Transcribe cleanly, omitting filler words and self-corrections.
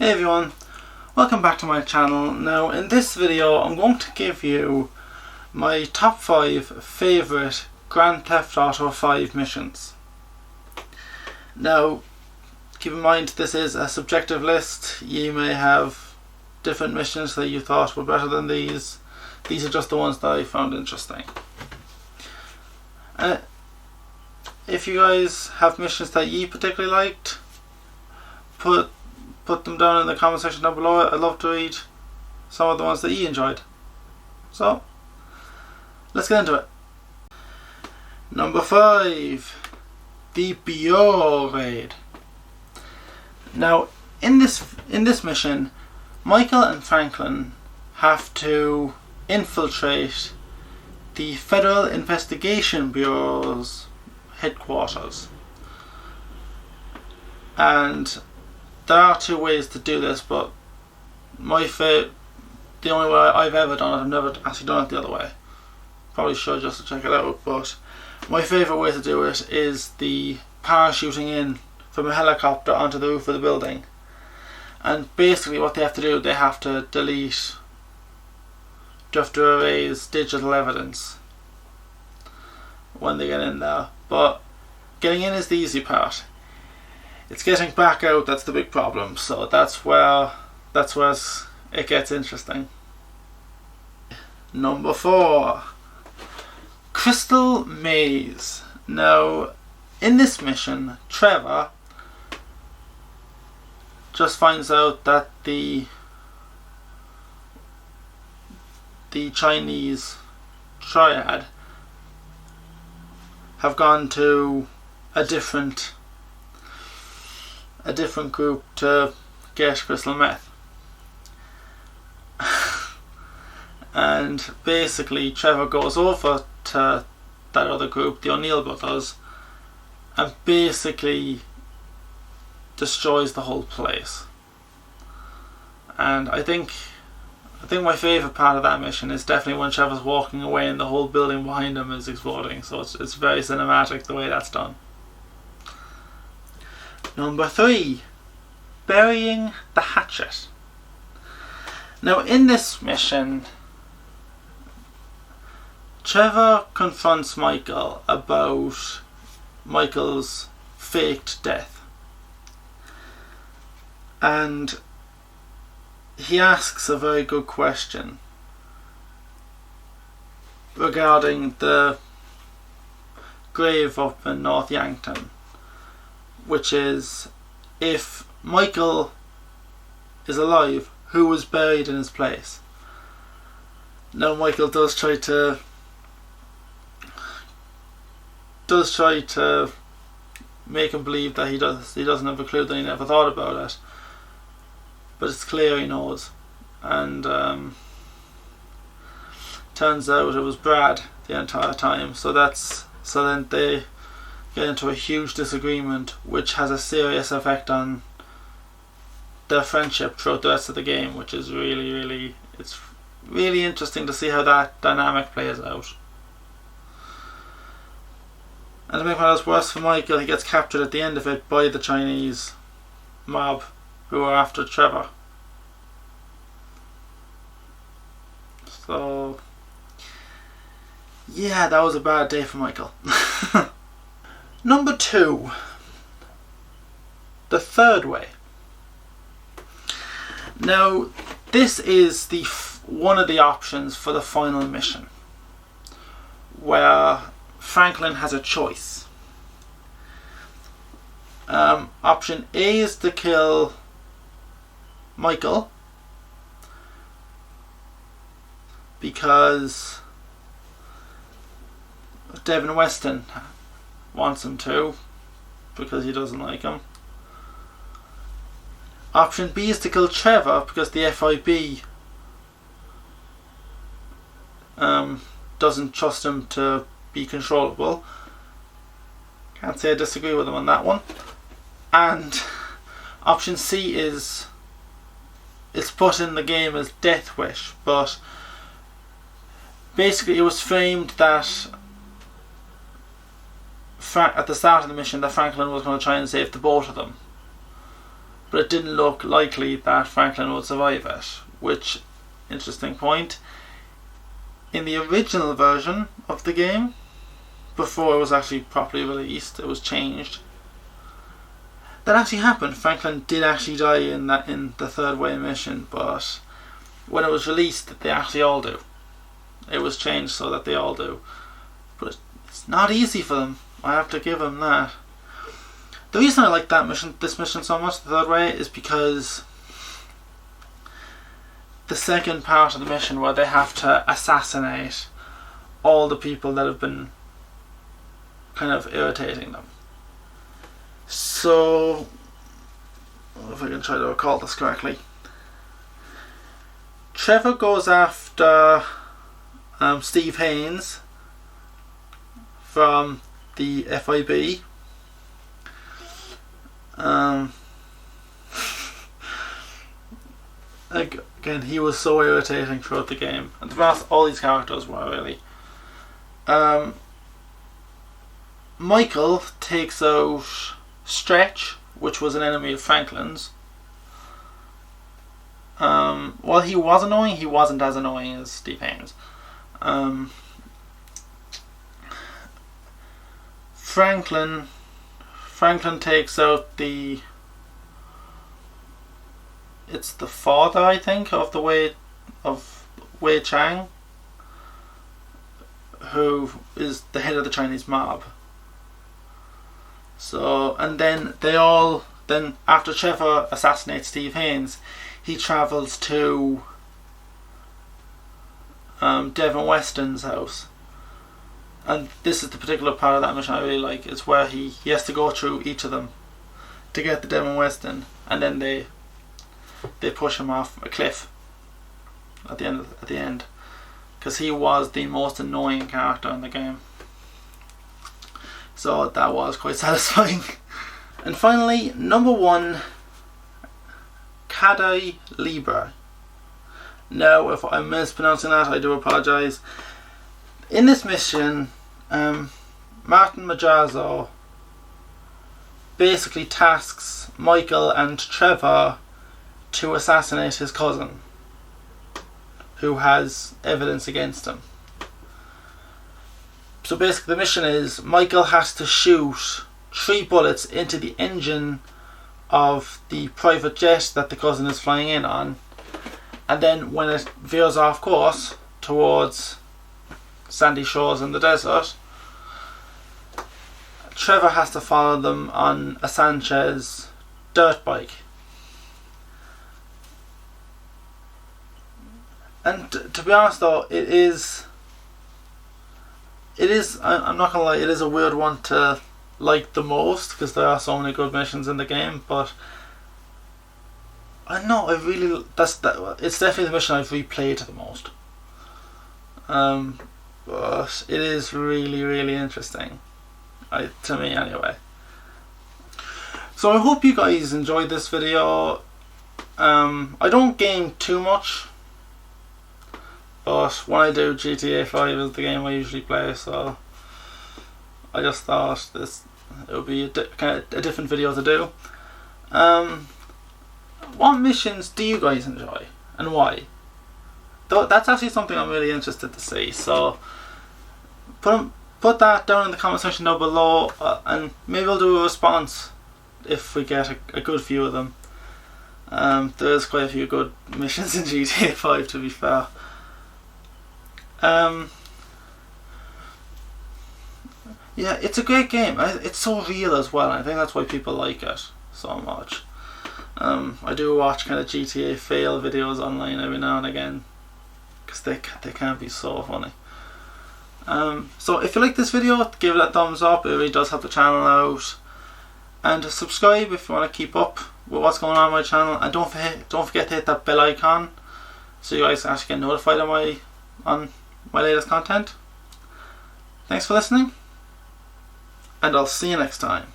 Hey everyone, welcome back to my channel. Now in this video I'm going to give you my top 5 favourite Grand Theft Auto 5 missions. Now keep in mind this is a subjective list. You may have different missions that you thought were better than these. These are just the ones that I found interesting. If you guys have missions that you particularly liked, put them down in the comment section down below. I'd love to read some of the ones that you enjoyed. So, let's get into it. Number 5, the Bureau Raid. Now, in this mission, Michael and Franklin have to infiltrate the Federal Investigation Bureau's headquarters, and there are 2 ways to do this, but the only way I've ever done it, I've never actually done it the other way. Probably should just to check it out, but my favourite way to do it is the parachuting in from a helicopter onto the roof of the building. And basically what they have to do, they have to erase digital evidence when they get in there. But getting in is the easy part. It's getting back out that's the big problem. So that's where it gets interesting. Number 4, Crystal Maze. Now, in this mission, Trevor just finds out that the Chinese triad have gone to a different group to get crystal meth. And basically Trevor goes over to that other group, the O'Neill brothers, and basically destroys the whole place. And I think my favourite part of that mission is definitely when Trevor's walking away and the whole building behind him is exploding. So it's very cinematic the way that's done. Number 3, Burying the Hatchet. Now in this mission, Trevor confronts Michael about Michael's faked death. And he asks a very good question regarding the grave up in North Yankton, which is, if Michael is alive, who was buried in his place? Now Michael does try to make him believe that he doesn't have a clue, that he never thought about it, but it's clear he knows. And turns out it was Brad the entire time. So then they get into a huge disagreement, which has a serious effect on their friendship throughout the rest of the game, which is really interesting to see how that dynamic plays out. And to make matters worse for Michael, he gets captured at the end of it by the Chinese mob who are after Trevor. So yeah, that was a bad day for Michael. Number 2, The Third Way. Now this is one of the options for the final mission, where Franklin has a choice. Option A is to kill Michael because Devin Weston wants him to, because he doesn't like him. Option B is to kill Trevor because the FIB doesn't trust him to be controllable. Can't say I disagree with him on that one. And option C is, it's put in the game as Death Wish, but basically it was framed that at the start of the mission that Franklin was going to try and save the both of them. but it didn't look likely that Franklin would survive it, which, interesting point, in the original version of the game, before it was actually properly released, it was changed. That actually happened. Franklin did actually die in the third wave mission, but when it was released, they actually all do. It was changed so that they all do. But it's not easy for them. I have to give them that. The reason I like this mission so much, the third way, is because the second part of the mission where they have to assassinate all the people that have been kind of irritating them. So, if I can try to recall this correctly, Trevor goes after Steve Haynes from the FIB. Again, he was so irritating throughout the game, and to be honest, all these characters were really. Michael takes out Stretch, which was an enemy of Franklin's. While he was annoying, he wasn't as annoying as Steve Haynes. Franklin takes out the father, I think, of Wei Chang, who is the head of the Chinese mob. So, and then after Trevor assassinates Steve Haynes, he travels to Devin Weston's house. And this is the particular part of that mission I really like. It's where he has to go through each of them to get to Devin Weston, and then they push him off a cliff at the end, because he was the most annoying character in the game. So that was quite satisfying. And finally, number 1, Kadai Libre. Now, if I'm mispronouncing that, I do apologise. In this mission, Martin Madrazo basically tasks Michael and Trevor to assassinate his cousin, who has evidence against him. So basically the mission is Michael has to shoot 3 bullets into the engine of the private jet that the cousin is flying in on, and then when it veers off course towards sandy shores in the desert, Trevor has to follow them on a Sanchez dirt bike. And to be honest though, it is, I'm not gonna lie, it is a weird one to like the most, because there are so many good missions in the game, but I know it's definitely the mission I've replayed the most. But it is really, really interesting, to me anyway. So I hope you guys enjoyed this video. I don't game too much, but when I do, GTA 5 is the game I usually play, so I just thought it would be kind of a different video to do. What missions do you guys enjoy, and why? That's actually something I'm really interested to see, so put that down in the comment section down below, and maybe I'll do a response if we get a good few of them. There's quite a few good missions in GTA 5, to be fair. Yeah, it's a great game. It's so real as well, and I think that's why people like it so much. I do watch kind of GTA fail videos online every now and again, because they can be so funny. So if you like this video, give it a thumbs up. It really does help the channel out, and subscribe if you want to keep up with what's going on my channel, and don't forget to hit that bell icon so you guys can actually get notified on my latest content. Thanks for listening, and I'll see you next time.